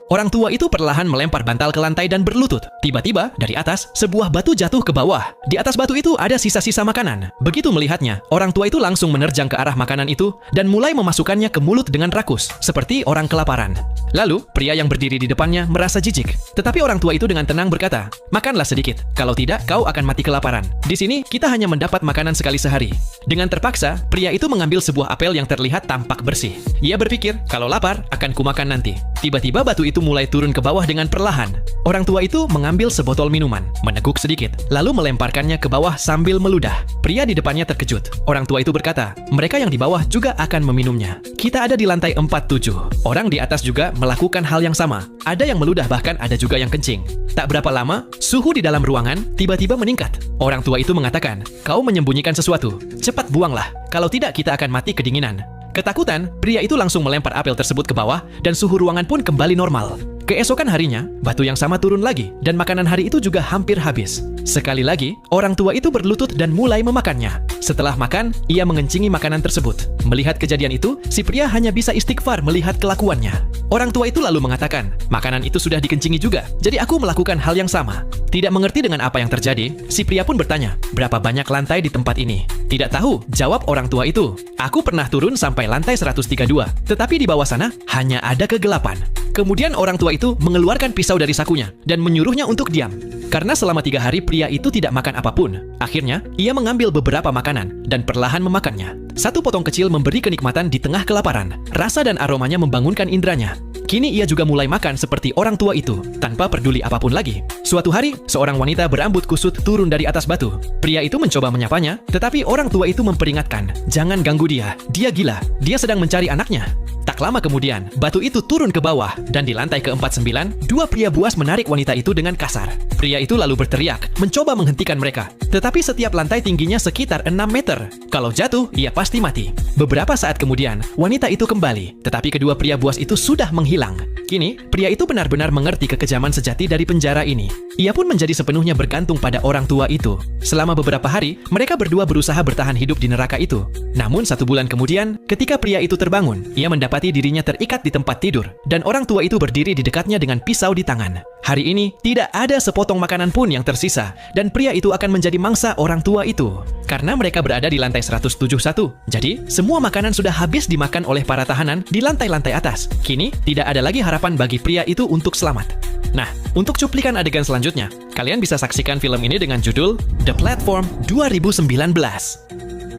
Orang tua itu perlahan melempar bantal ke lantai dan berlutut. Tiba-tiba, dari atas, sebuah batu jatuh ke bawah. Di atas batu itu ada sisa-sisa makanan. Begitu melihatnya, orang tua itu langsung menerjang ke arah makanan itu dan mulai memasukkannya ke mulut dengan rakus, seperti orang kelaparan. Lalu, pria yang berdiri di depannya merasa jijik. Tetapi orang tua itu dengan tenang berkata, "Makanlah sedikit, kalau tidak kau akan mati kelaparan. Di sini, kita hanya mendapat makanan sekali sehari." Dengan terpaksa, pria itu mengambil sebuah apel yang terlihat tampak bersih. Ia berpikir, kalau lapar, akan kumakan nanti. Tiba-tiba batu itu mulai turun ke bawah dengan perlahan. Orang tua itu mengambil sebotol minuman, meneguk sedikit, lalu melemparkannya ke bawah sambil meludah. Pria di depannya terkejut. Orang tua itu berkata, mereka yang di bawah juga akan meminumnya. Kita ada di lantai 47. Orang di atas juga melakukan hal yang sama. Ada yang meludah, bahkan ada juga yang kencing. Tak berapa lama, suhu di dalam ruangan tiba-tiba meningkat. Orang tua itu mengatakan, kau menyembunyikan sesuatu. Cepat buanglah, kalau tidak kita akan mati kedinginan. Ketakutan, pria itu langsung melempar apel tersebut ke bawah dan suhu ruangan pun kembali normal. Keesokan harinya, batu yang sama turun lagi dan makanan hari itu juga hampir habis. Sekali lagi, orang tua itu berlutut dan mulai memakannya. Setelah makan, ia mengencingi makanan tersebut. Melihat kejadian itu, si pria hanya bisa istighfar melihat kelakuannya. Orang tua itu lalu mengatakan, makanan itu sudah dikencingi juga, jadi aku melakukan hal yang sama. Tidak mengerti dengan apa yang terjadi, si pria pun bertanya, berapa banyak lantai di tempat ini? Tidak tahu, jawab orang tua itu. Aku pernah turun sampai lantai 132, tetapi di bawah sana hanya ada kegelapan. Kemudian orang tua itu mengeluarkan pisau dari sakunya dan menyuruhnya untuk diam. Karena selama 3 hari pria itu tidak makan apapun. Akhirnya, ia mengambil beberapa makanan dan perlahan memakannya. Satu potong kecil memberi kenikmatan di tengah kelaparan. Rasa dan aromanya membangunkan indranya. Kini ia juga mulai makan seperti orang tua itu, tanpa peduli apapun lagi. Suatu hari, seorang wanita berambut kusut turun dari atas batu. Pria itu mencoba menyapanya, tetapi orang tua itu memperingatkan, jangan ganggu dia, dia gila, dia sedang mencari anaknya. Tak lama kemudian, batu itu turun ke bawah, dan di lantai ke-49, 2 pria buas menarik wanita itu dengan kasar. Pria itu lalu berteriak, mencoba menghentikan mereka. Tetapi setiap lantai tingginya sekitar 6 meter. Kalau jatuh, ia pasti mati. Beberapa saat kemudian, wanita itu kembali, tetapi kedua pria buas itu sudah menghilang. Kini, pria itu benar-benar mengerti kekejaman sejati dari penjara ini. Ia pun menjadi sepenuhnya bergantung pada orang tua itu. Selama beberapa hari, mereka berdua berusaha bertahan hidup di neraka itu. Namun 1 bulan kemudian, ketika pria itu terbangun, ia mendapati dirinya terikat di tempat tidur, dan orang tua itu berdiri di dekatnya dengan pisau di tangan. Hari ini, tidak ada sepotong makanan pun yang tersisa, dan pria itu akan menjadi mangsa orang tua itu. Karena mereka berada di lantai 171, jadi semua makanan sudah habis dimakan oleh para tahanan di lantai-lantai atas. Kini, tidak ada lagi harapan bagi pria itu untuk selamat. Nah, untuk cuplikan adegan selanjutnya, kalian bisa saksikan film ini dengan judul The Platform 2019.